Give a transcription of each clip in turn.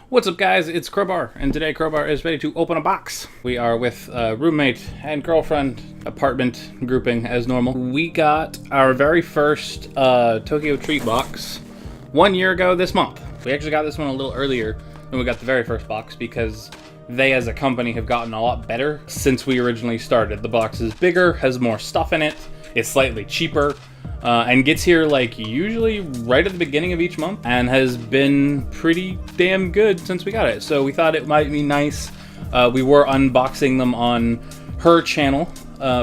What's up, guys? It's Crowbar, and today Crowbar is ready to open a box. We are with roommate and girlfriend apartment grouping as normal. We got our very first Tokyo Treat box 1 year ago this month. We actually got this one a little earlier than we got the very first box because they as a company have gotten a lot better since we originally started. The box is bigger, has more stuff in it, it's slightly cheaper, and gets here like usually right at the beginning of each month, and has been pretty damn good since we got it. So we thought it might be nice. We were unboxing them on her channel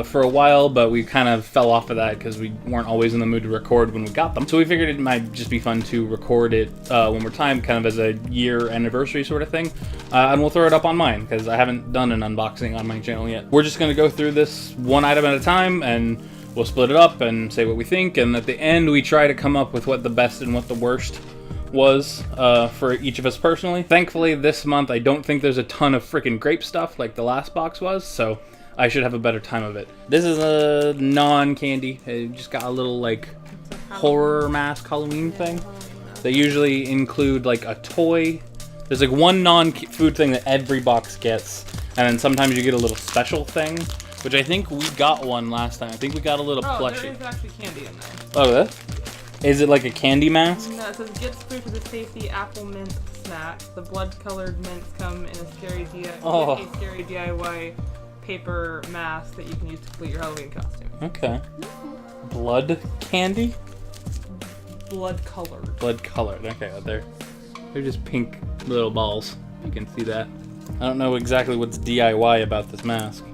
for a while, but we kind of fell off of that because we weren't always in the mood to record when we got them. So we figured it might just be fun to record it one more time, kind of as a year anniversary sort of thing. And we'll throw it up on mine because I haven't done an unboxing on my channel yet. We're just gonna go through this one item at a time, and we'll split it up and say what we think, and at the end we try to come up with what the best and what the worst was for each of us personally. Thankfully this month I don't think there's a ton of freaking grape stuff like the last box was, so I should have a better time of it. This is a non-candy. It just got a little like horror mask Halloween thing. They usually include like a toy. There's like one non-food thing that every box gets, and then sometimes you get a little special thing, which I think we got one last time. I think we got a little plushie. There is actually candy in there. Oh, really? Is it like a candy mask? No, it says gets food for the safety apple mint snack. The blood-colored mints come in a scary DIY paper mask that you can use to complete your Halloween costume. Okay. Blood candy? Blood-colored. Blood-colored. Okay, they're just pink little balls. You can see that. I don't know exactly what's DIY about this mask.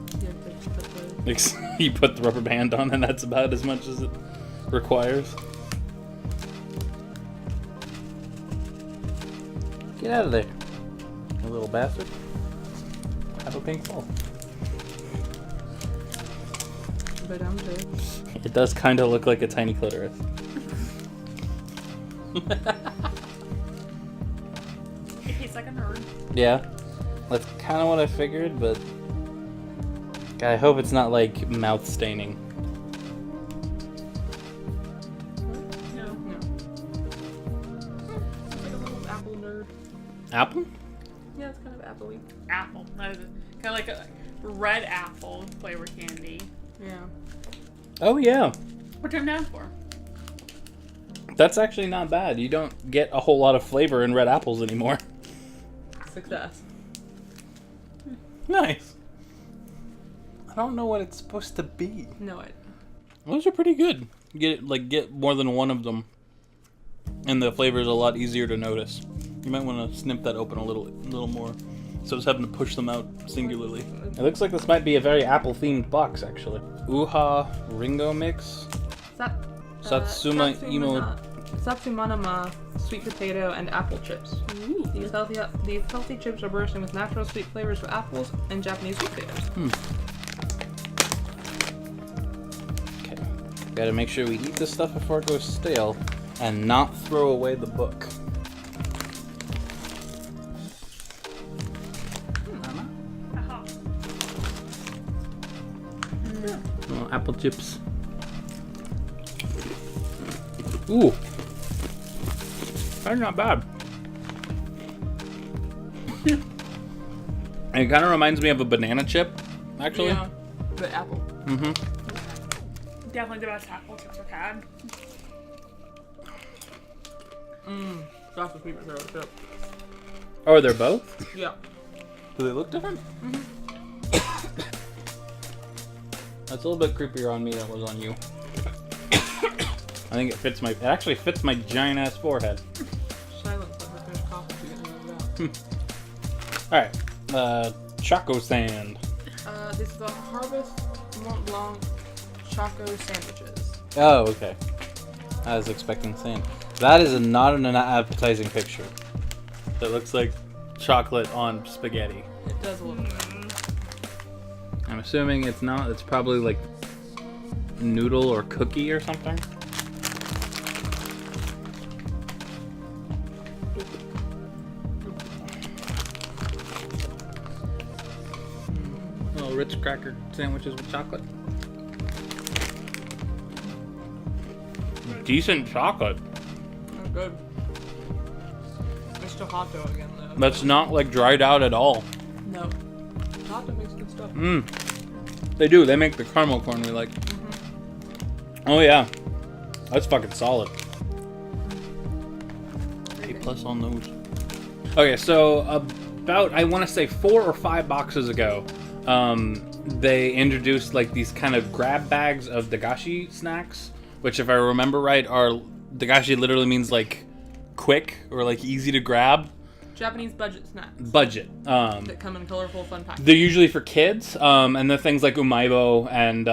You put the rubber band on, and that's about as much as it requires. Get out of there, you little bastard. Have a pink ball. But I'm good. It does kind of look like a tiny clitoris. It tastes like a nerd. Yeah, that's kind of what I figured, but God, I hope it's not like mouth staining. No. It's like a little apple nerd. Apple? Yeah, it's kind of apple-y. Apple. That is kind of like a red apple flavor candy. Yeah. Oh yeah. What are you down for? That's actually not bad. You don't get a whole lot of flavor in red apples anymore. Success. Nice. I don't know what it's supposed to be. No, Those are pretty good. Get more than one of them, and the flavor is a lot easier to notice. You might want to snip that open a little more, so it's having to push them out singularly. It looks like this might be a very apple-themed box, actually. Uha Ringo Mix. Satsumanama sweet potato and apple chips. Ooh. These healthy chips are bursting with natural sweet flavors of apples and Japanese sweet potatoes. Okay, gotta make sure we eat this stuff before it goes stale, and not throw away the book. Oh, apple chips. Ooh, that's not bad. It kind of reminds me of a banana chip, actually. Yeah, but apple. Mm-hmm. Definitely the best apple chips I've had. That's the sweet potato chip. Oh, they're both? Yeah. Do they look different? Mm-hmm. That's a little bit creepier on me than it was on you. I think it actually fits my giant ass forehead. Silence. Let her finish coffee to get Alright, Choco Sand. This is the Harvest Mont Blanc Choco Sandwiches. Oh, okay. I was expecting sand. That is not an appetizing picture. It looks like chocolate on spaghetti. It does a little bit. I'm assuming it's not. It's probably like noodle or cookie or something. Little Ritz cracker sandwiches with chocolate. Decent chocolate. They're good. It's still Hotto again, though. That's not like dried out at all. No. Hotto makes good stuff. They do. They make the caramel corn we like. Oh yeah, that's fucking solid. A+ on those. Okay, so about I want to say 4 or 5 boxes ago, they introduced like these kind of grab bags of dagashi snacks, which if I remember right are dagashi literally means like quick or like easy to grab. Japanese budget snacks. Budget. That come in colorful, fun packs. They're usually for kids, and they're things like umaibo and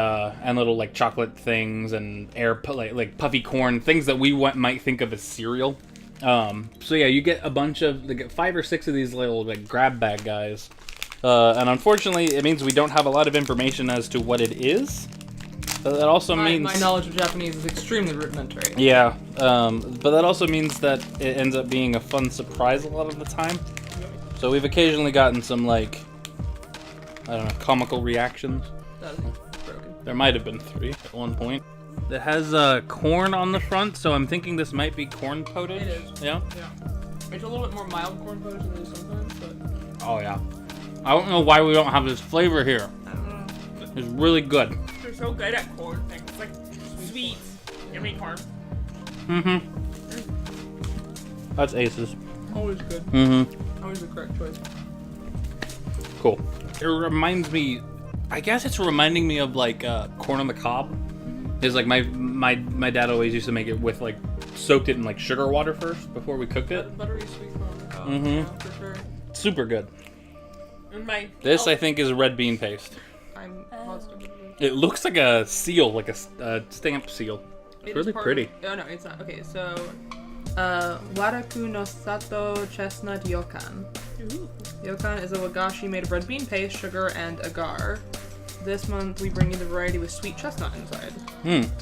little like chocolate things and like puffy corn, things that we might think of as cereal. So yeah, you get a bunch of 5 or 6 of these little like grab bag guys, and unfortunately, it means we don't have a lot of information as to what it is. But that also means my knowledge of Japanese is extremely rudimentary. Yeah, but that also means that it ends up being a fun surprise a lot of the time. So we've occasionally gotten some like, I don't know, comical reactions. That is broken. There might have been 3 at one point. It has corn on the front, so I'm thinking this might be corn potage. It is. Yeah? Yeah. It's a little bit more mild corn potage than it is sometimes, but... Oh yeah. I don't know why we don't have this flavor here. I don't know. It's really good. They're so good at corn things. It's like sweet, yummy corn. That's aces. Always good. Always the correct choice. Cool. It reminds me, I guess it's reminding me of like corn on the cob. Is like my dad always used to make it with like soaked it in like sugar water first before we cooked it. Buttery sweet corn. Yeah, for sure. Super good. And This I think is red bean paste. I'm positive. It looks like a seal, like a stamp seal. It's really pretty. Oh no, it's not. Okay, so Waraku no Sato Chestnut Yokan. Yokan is a wagashi made of red bean paste, sugar, and agar. This month we bring you the variety with sweet chestnut inside.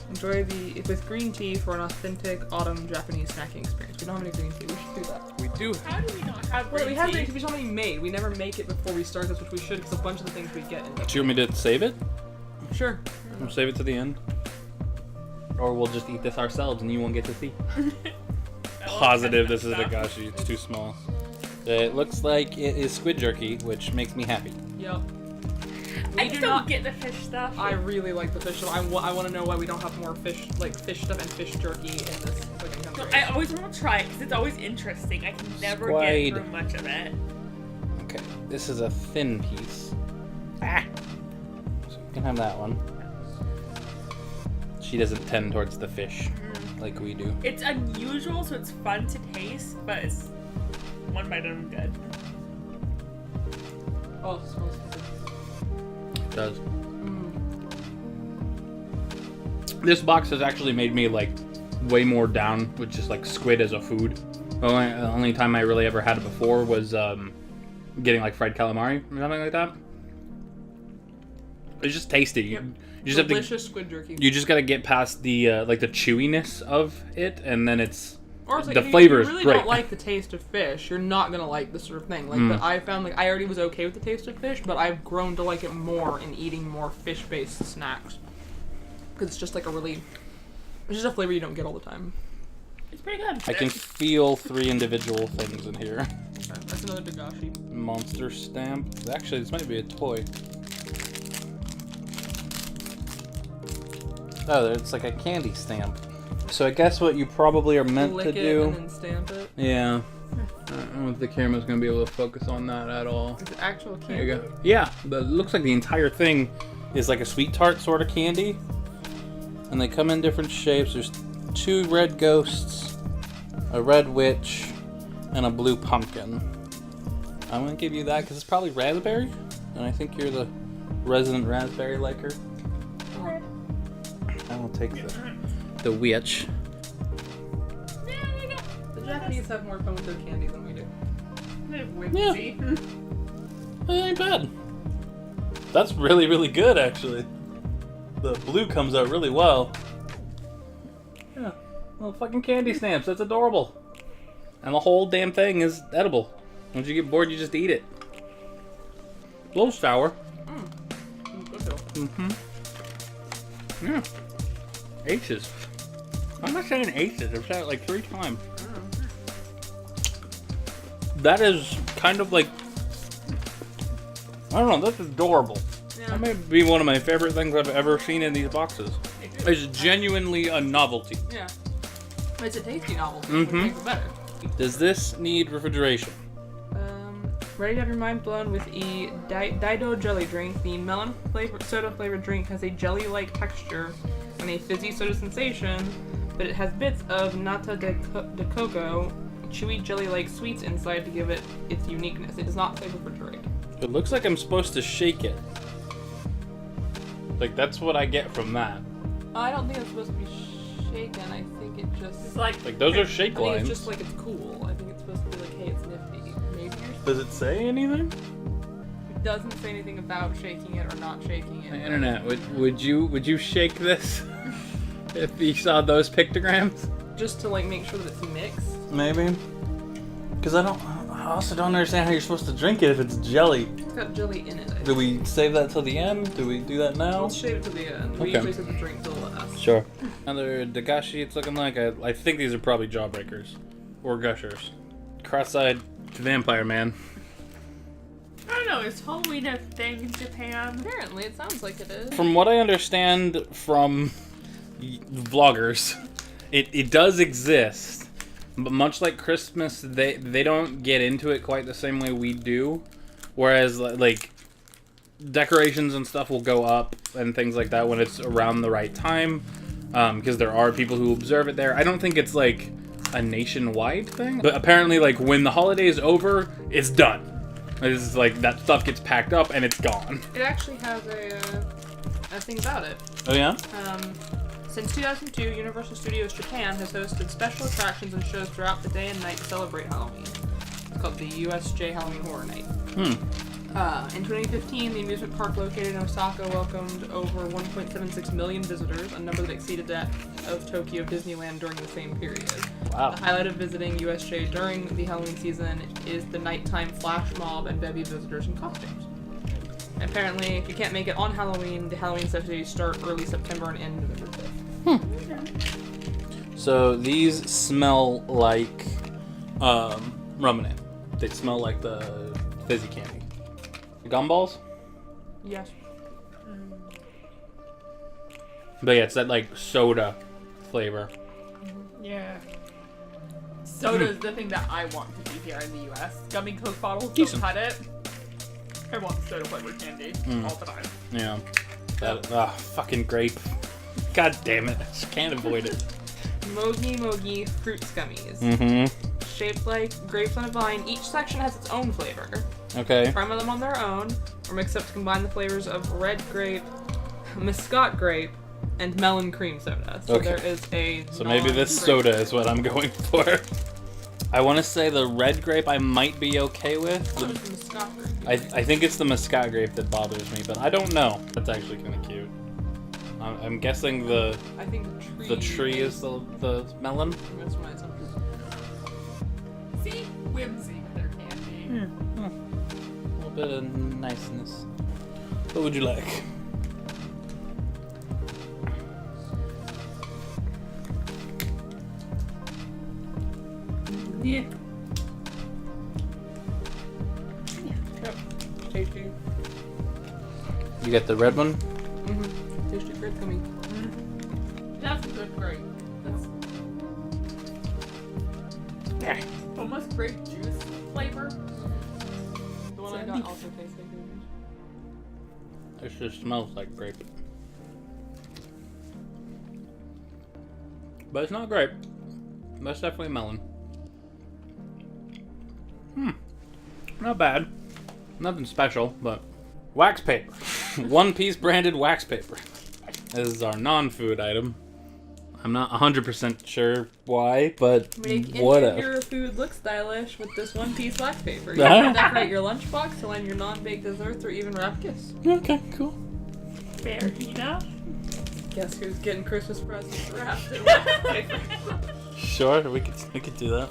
Enjoy with green tea for an authentic autumn Japanese snacking experience. We don't have any green tea. We should do that. We do. How do we not have Wait, we have green tea? tea. We just haven't made. We never make it before we start this, which we should, because a bunch of the things we get in. Do you want me to save it? Sure. We'll save it to the end. Or we'll just eat this ourselves and you won't get to see. Positive this is a dagashi. It's too small. It looks like it is squid jerky, which makes me happy. Yep. I just don't get the fish stuff. I really like the fish stuff. I want to know why we don't have more fish stuff and fish jerky in this cooking country. I always want to try it because it's always interesting. I can never Squid. get through much of it. Okay, this is a thin piece. So we can have that one. She doesn't tend towards the fish like we do. It's unusual, so it's fun to taste, but it's one bite and I'm good. Oh, it smells good. It does. This box has actually made me like way more down with just like squid as a food. The only time I really ever had it before was getting like fried calamari or something like that. It's just tasty. Yep. You just delicious have to, squid jerky. you just gotta get past the like the chewiness of it, and then it's Or it's like, the if flavor you is really great. don't like the taste of fish, you're not gonna like this sort of thing. Like, but I found like I already was okay with the taste of fish, but I've grown to like it more in eating more fish-based snacks because it's just like it's just a flavor you don't get all the time. It's pretty good. I can feel 3 individual things in here. Okay, that's another dagashi. Monster stamp. Actually, this might be a toy. Oh, it's like a candy stamp. So I guess what you probably are meant Lick to it do. and then stamp it. Yeah. I don't know if the camera's gonna be able to focus on that at all. It's actual candy. There you go. Yeah, but it looks like the entire thing is like a sweet tart sort of candy. And they come in different shapes. There's 2 red ghosts, a red witch, and a blue pumpkin. I'm gonna give you that because it's probably raspberry. And I think you're the resident raspberry liker. I will take the witch. The Japanese have more fun with their candy than we do. Whimsy. That ain't bad. That's really, really good, actually. The blue comes out really well. Yeah, little fucking candy stamps. That's adorable. And the whole damn thing is edible. Once you get bored, you just eat it. A little sour. Yeah. Aces. I'm not saying aces. I've said it like 3 times. That is kind of like, I don't know, that's adorable. Yeah. That may be one of my favorite things I've ever seen in these boxes. It's genuinely a novelty. Yeah. It's a tasty novelty, Mhm. which makes it better. Does this need refrigeration? Ready to have your mind blown with a Daido jelly drink. The melon soda flavored drink has a jelly-like texture and a fizzy soda sensation, but it has bits of nata de coco, chewy jelly-like sweets inside to give it its uniqueness. It does not say refrigerated. It looks like I'm supposed to shake it. Like, that's what I get from that. I don't think it's supposed to be shaken. I think it just... It's like Those are shake I think lines. it's just like it's cool. I think it's supposed to be like, hey, it's nifty. Maybe you're... Does it say anything? It doesn't say anything about shaking it or not shaking it. The internet, would you shake this if you saw those pictograms? Just to like make sure that it's mixed. Maybe. Because I also don't understand how you're supposed to drink it if it's jelly. It's got jelly in it. I Do think. we save that till the end? Do we do that now? Let's shave it to the end. We Okay. usually save the drink till last. Sure. Another Dagashi, it's looking like. I think these are probably jawbreakers. Or gushers. Cross-eyed vampire man. I don't know, is Halloween a thing in Japan? Apparently, it sounds like it is. From what I understand from vloggers, it does exist. But much like Christmas, they don't get into it quite the same way we do. Whereas, like, decorations and stuff will go up and things like that when it's around the right time. Because there are people who observe it there. I don't think it's, like, a nationwide thing. But apparently, like, when the holiday is over, it's done. It's like, that stuff gets packed up and it's gone. It actually has a thing about it. Oh, yeah? Since 2002, Universal Studios Japan has hosted special attractions and shows throughout the day and night to celebrate Halloween. It's called the USJ Halloween Horror Night. In 2015, the amusement park located in Osaka welcomed over 1.76 million visitors, a number that exceeded that of Tokyo Disneyland during the same period. Wow. The highlight of visiting USJ during the Halloween season is the nighttime flash mob and bevy visitors in costumes. And apparently, if you can't make it on Halloween, the Halloween festivities start early September and end November 5th. So these smell like lemonade. They smell like the fizzy candy. Gumballs? Yes. But yeah, it's that like soda flavor. Yeah. Soda is the thing that I want to be here in the US. Gummy Coke bottles, Decent. don't cut it. I want soda flavored candy all the time. Yeah. That fucking grape. God damn it. I just can't avoid it. Mogi fruit scummies. Mm-hmm. Shaped like grapes on a vine, each section has its own flavor. Okay. Try them on their own, or mix up to combine the flavors of red grape, Muscat grape, and melon cream soda. So Okay. there is a So maybe this soda is what I'm going for. I want to say the red grape I might be okay with. What is the Muscat grape? I think it's the Muscat grape that bothers me, but I don't know. That's actually kind of cute. I'm guessing I think the tree is the melon. That's my assumption. See? Whimsy with their candy. A little bit of niceness. What would you like? Yeah. Yep. Tasty. You get the red one? Mm-hmm. Tasty grape gummy. That's a good grape. That's almost grape juice flavor. The one I got also tastes like grape. It just smells like grape. But it's not grape. That's definitely melon. Not bad. Nothing special, but wax paper. One piece branded wax paper. This is our non-food item. I'm not 100% sure why, but Make whatever. your food look stylish with this one-piece wax paper. You Ah. can decorate your lunchbox to line your non-baked desserts or even wrap gifts. Okay, cool. Fair enough. Guess who's getting Christmas presents wrapped in wax paper? Sure, we could do that.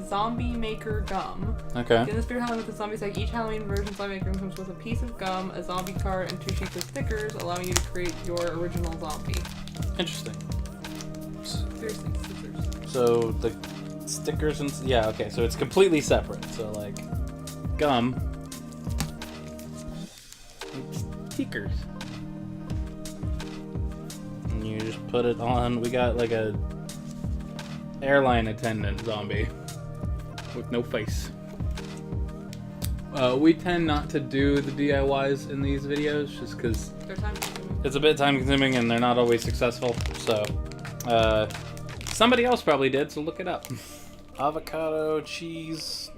Zombie Maker Gum. Okay. In the spirit of Halloween with the Zombie Sack, each Halloween version Zombie Maker comes with a piece of gum, a zombie card, and 2 sheets of stickers, allowing you to create your original zombie. Interesting. Seriously, scissors. So stickers and yeah, okay, so it's completely separate. So like gum, and stickers, and you just put it on. We got like a airline attendant zombie with no face. We tend not to do the DIYs in these videos just because They're time consuming. it's a bit time consuming and they're not always successful. So somebody else probably did, so look it up. Avocado cheese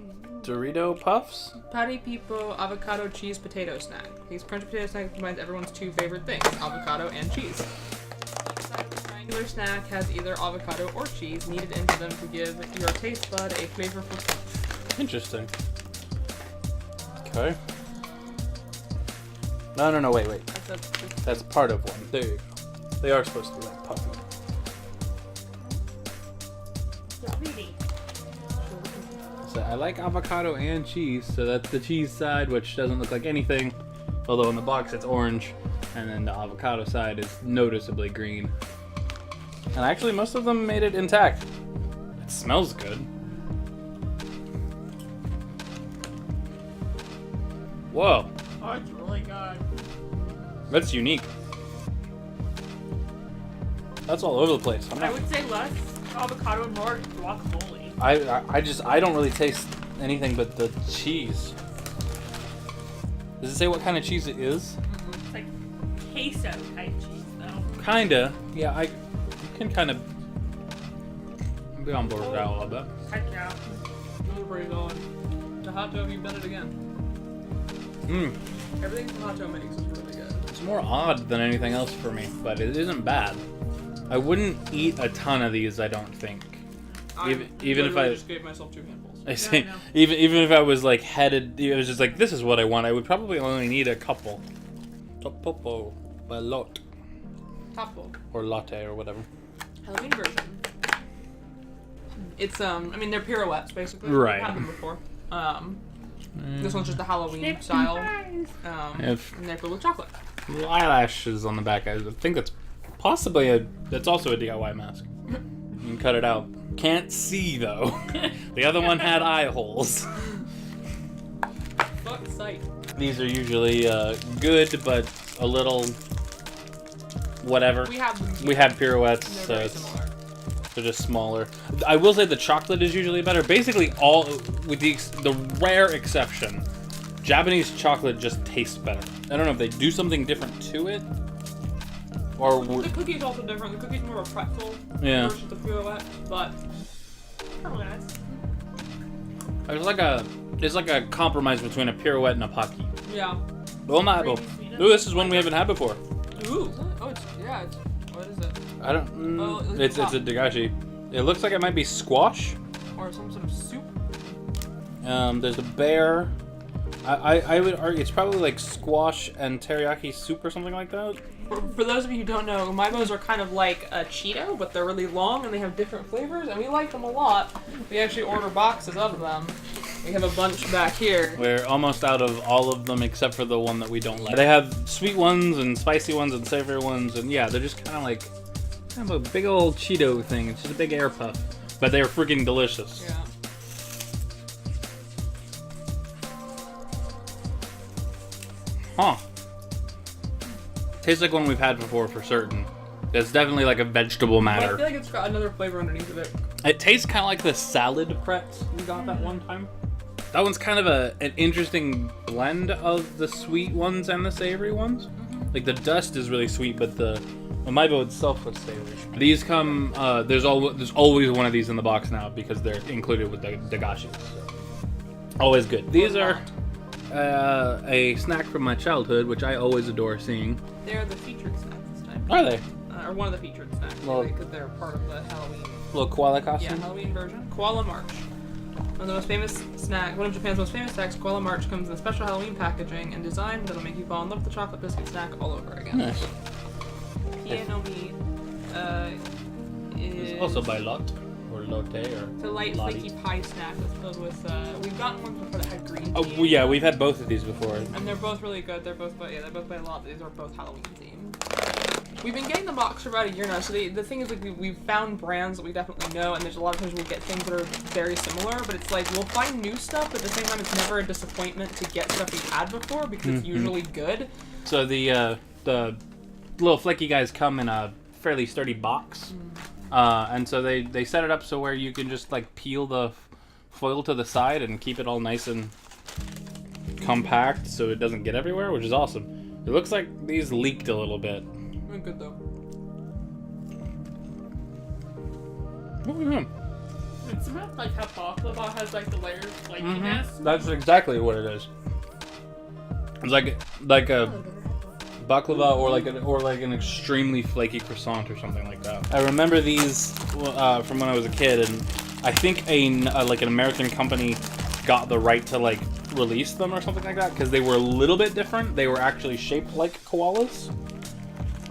Dorito puffs? Patty People avocado cheese potato snack. These crunchy potato snack combines everyone's two favorite things, avocado and cheese. Each side of the triangular snack has either avocado or cheese kneaded into them to give your taste bud a flavorful punch. Interesting. Okay. No, wait. That's part of one. There you go. They are supposed to be like puffy. So I like avocado and cheese, so that's the cheese side, which doesn't look like anything. Although in the box it's orange, and then the avocado side is noticeably green. And actually most of them made it intact. It smells good. Whoa, Oh, it's really good. that's unique. That's all over the place. I would say less avocado and more guacamole. I don't really taste anything but the cheese. Does it say what kind of cheese it is? It's like queso type cheese, though. Kinda. Yeah, you can kind of be on board with that a little bit. Heck yeah. Those are pretty good. The hot dog, you've done it again. Mmm. Everything the hot dog makes is really good. It's more odd than anything else for me, but it isn't bad. I wouldn't eat a ton of these, I don't think. Even if I just gave myself 2 handfuls. I see. I know. Even if I was like headed, it was just like this is what I want. I would probably only need a couple. Topopo, by lot Topo. or latte or whatever. Halloween version. It's I mean they're pirouettes basically. Right. We've had them before. This one's just a Halloween style. If And they're filled with chocolate. eyelashes on the back, I think that's possibly that's also a DIY mask. You can cut it out. Can't see though. The other one had eye holes. Fuck sight. These are usually good, but a little whatever. We have them. We had pirouettes, They're so very it's. similar. They're just smaller. I will say the chocolate is usually better. Basically, all with the rare exception, Japanese chocolate just tastes better. I don't know if they do something different to it, or The cookie's also different. The cookie's more of a pretzel yeah. versus the pirouette, but Probably nice. There's like a compromise between a pirouette and a pocky. yeah. Oh my! Ooh, this is one we haven't had before. Ooh. Oh, it's what is it? I don't. Oh, it looks it's hot. a dagashi. It looks like it might be squash. Or some sort of soup. There's a bear. I would argue it's probably like squash and teriyaki soup or something like that. For those of you who don't know, umibos are kind of like a Cheeto, but they're really long and they have different flavors, and we like them a lot. We actually order boxes of them. We have a bunch back here. We're almost out of all of them except for the one that we don't like. They have sweet ones and spicy ones and savory ones, and yeah, they're just kind of a big old Cheeto thing. It's just a big air puff, but they're freaking delicious. Yeah. Huh. Tastes like one we've had before for certain. It's definitely like a vegetable But I matter. feel like it's got another flavor underneath of it. It tastes kind of like the salad pretz we got that one time. That one's kind of an interesting blend of the sweet ones and the savory ones. Like the dust is really sweet, but the amiibo itself was savory. These come. There's always one of these in the box now because they're included with the dagashis. So. Always good. These are a snack from my childhood, which I always adore seeing. They're the featured snack this time. Are they? Or one of the featured snacks, Well- because they're part of the Halloween. Little koala Yeah, costume. Halloween version. Koala March. One of Japan's most famous snacks, Koala March comes in special Halloween packaging and design that'll make you fall in love with the chocolate biscuit snack all over again. Nice. Kienomi is It's also by Lot or Lotte or. it's a light Lottie. flaky pie snack that's filled with. We've gotten ones before that had green tea. Oh well, yeah, we've had both of these before. And they're both really good. They're both by Lot. These are both Halloween themed. We've been getting the box for about a year now, so the thing is, like, we've found brands that we definitely know, and there's a lot of times we'll get things that are very similar, but it's like, we'll find new stuff, but at the same time, it's never a disappointment to get stuff we've had before, because it's usually good. So the little flaky guys come in a fairly sturdy box, and so they set it up so where you can just, like, peel the foil to the side and keep it all nice and compact so it doesn't get everywhere, which is awesome. It looks like these leaked a little bit. They're good, though. It's about like how baklava has like the layers of flakiness. That's exactly what it is. It's like a baklava or like an extremely flaky croissant or something like that. I remember these from when I was a kid, and I think like an American company got the right to like release them or something like that because they were a little bit different. They were actually shaped like koalas.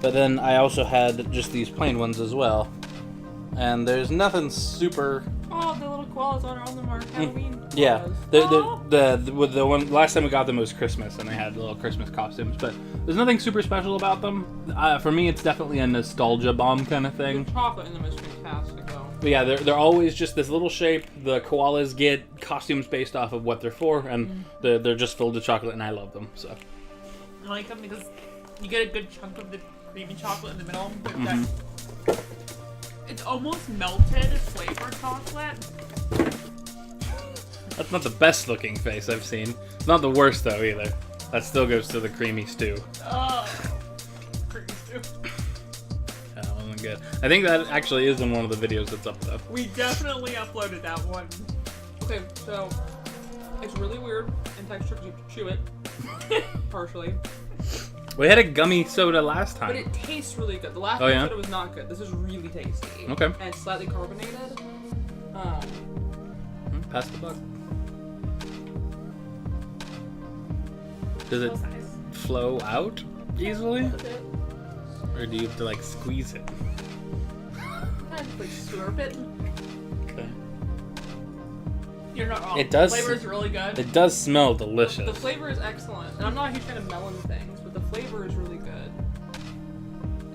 But then I also had just these plain ones as well. And there's nothing super. Oh, the little koalas on them are Halloween. Yeah, the one last time we got them was Christmas, and they had little Christmas costumes. But there's nothing super special about them. For me, it's definitely a nostalgia bomb kind of thing. The chocolate in them is fantastic, though. But yeah, they're always just this little shape. The koalas get costumes based off of what they're for, and they're just filled with chocolate, and I love them. So I like them because you get a good chunk of the creamy chocolate in the middle. It's almost melted flavored chocolate. that's not the best looking face I've seen. It's not the worst though either. That still goes to the creamy stew. Oh, creamy stew. That wasn't good. I think that actually is in one of the videos that's up though. We definitely uploaded that one. Okay, so it's really weird in texture because you have to chew it partially. We had a gummy soda last time. But it tastes really good. The last yeah? soda was not good. This is really tasty. Okay. And it's slightly carbonated. Pass the buck. Does it Smells nice. flow out easily? That's it. Or do you have to like squeeze it? Kind of like slurp it. Okay. You're not wrong. It does- The flavor's really good. It does smell delicious. The flavor is excellent. And I'm not a huge fan of melon things, but the flavor is really good.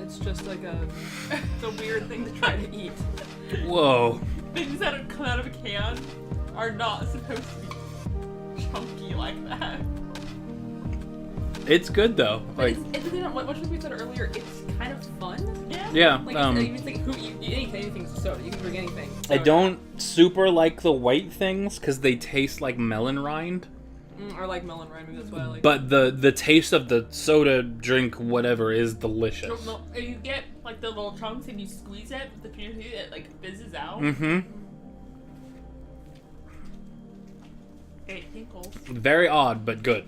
It's just like it's a weird thing to try to eat. Whoa. Things that come out of a can are not supposed to be chunky like that. It's good though. But Like it's what we said earlier, it's kind of fun. Yeah. yeah. Like, you think anything's soda. You can drink anything. I Soda. don't super like the white things because they taste like melon rind. Or like melon rind, maybe that's why I like. But the taste of the soda drink whatever is delicious. No, you get like the little chunks and you squeeze it with the peanut butter, it like fizzes out. Mm-hmm. It tinkles. Very odd, but good.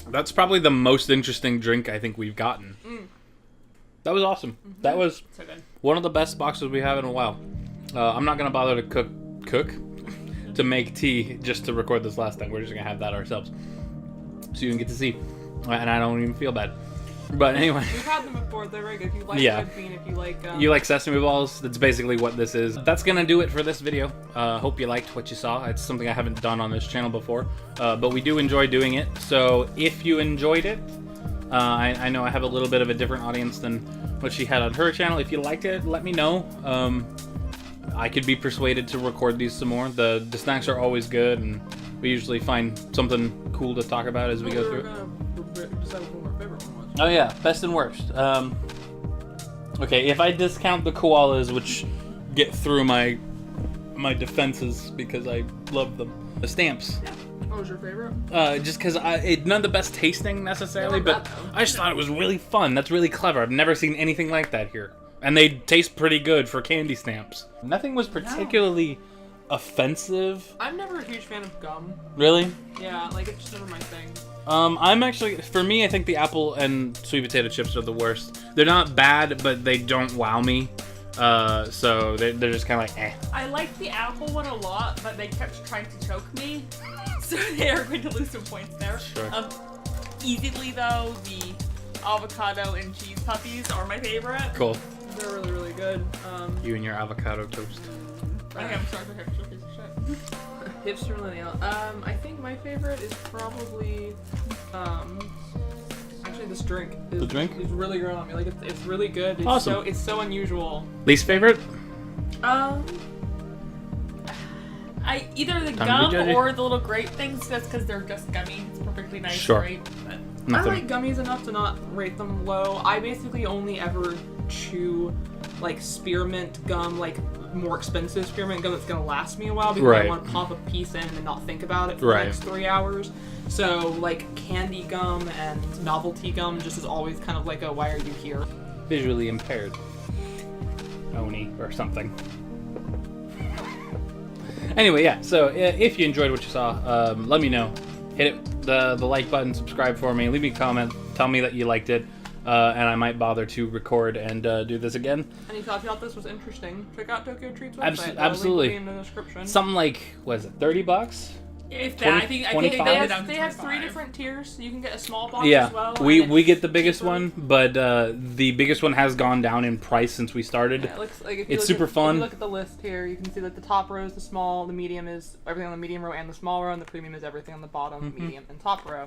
That's probably the most interesting drink I think we've gotten. That was awesome. That was So good. one of the best boxes we have in a while. I'm not gonna bother to cook to make tea just to record this last time. We're just gonna have that ourselves, so you can get to see. And I don't even feel bad. But anyway, We've had them before. They're very good. If you like Yeah. red bean, if you like. you like sesame balls? That's basically what this is. That's gonna do it for this video. Hope you liked what you saw. It's something I haven't done on this channel before, but we do enjoy doing it. So if you enjoyed it, I know I have a little bit of a different audience than what she had on her channel. If you liked it, let me know. I could be persuaded to record these some more. The snacks are always good, and we usually find something cool to talk about as we go through it. Decide what our favorite one was. Oh yeah, best and worst. Okay, if I discount the koalas, which get through my defenses because I love them. The stamps. What was your favorite? Just because none of the best tasting necessarily, They're not but bad, though. I just thought it was really fun. That's really clever. I've never seen anything like that here. And they taste pretty good for candy stamps. Nothing was particularly offensive. I'm never a huge fan of gum. Really? Yeah, like it's just never my thing. I'm actually, for me, I think the apple and sweet potato chips are the worst. They're not bad, but they don't wow me. So they're just kind of like, eh. I liked the apple one a lot, but they kept trying to choke me, so they are going to lose some points there. Sure. Easily though, the avocado and cheese puppies are my favorite. Cool. They're really, really good. You and your avocado toast. I am sorry for hipster piece of shit. Hipster millennial. I think my favorite is probably, actually actually this drink. The drink? It's really growing on me. Like it's really good. It's Awesome. It's so unusual. Least favorite? I either the Time to be gum judgy. or the little grape things, just because they're just gummy. It's perfectly nice Sure. grape. But Nothing. I like gummies enough to not rate them low. I basically only ever chew like spearmint gum, like more expensive spearmint gum that's gonna last me a while because Right. I want to pop a piece in and not think about it for Right. the next 3 hours. So like candy gum and novelty gum just is always kind of like a why are you here? Visually impaired. Oni or something. Anyway, yeah, so if you enjoyed what you saw, let me know. Hit the like button, subscribe for me, leave me a comment, tell me that you liked it, and I might bother to record and do this again. And if you thought this was interesting, check out Tokyo Treat's website. Absolutely. The link will be in the description. Something like, what is it, $30? if 20, that, I think 25? they have, They have 3 different tiers. You can get a small box Yeah, as well. we and get it's the biggest cheaper. one, but the biggest one has gone down in price since we started. Yeah, it looks like if you It's look super at, fun. If you look at the list here, you can see that the top row is the small, the medium is everything on the medium row and the small row, and the premium is everything on the bottom, medium, and top row.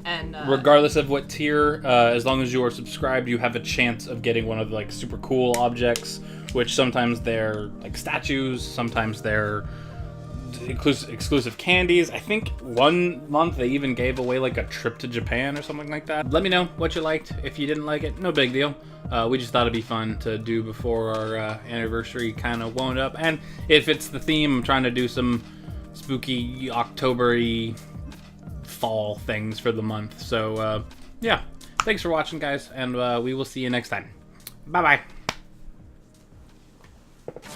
And Regardless of what tier, as long as you are subscribed, you have a chance of getting one of the like super cool objects, which sometimes they're like statues, sometimes they're exclusive candies. I think 1 month they even gave away like a trip to Japan or something like that. Let me know what you liked. If you didn't like it, no big deal. We just thought it'd be fun to do before our anniversary kind of wound up. And if it's the theme, I'm trying to do some spooky October-y fall things for the month. So yeah, thanks for watching, guys, and we will see you next time. Bye bye.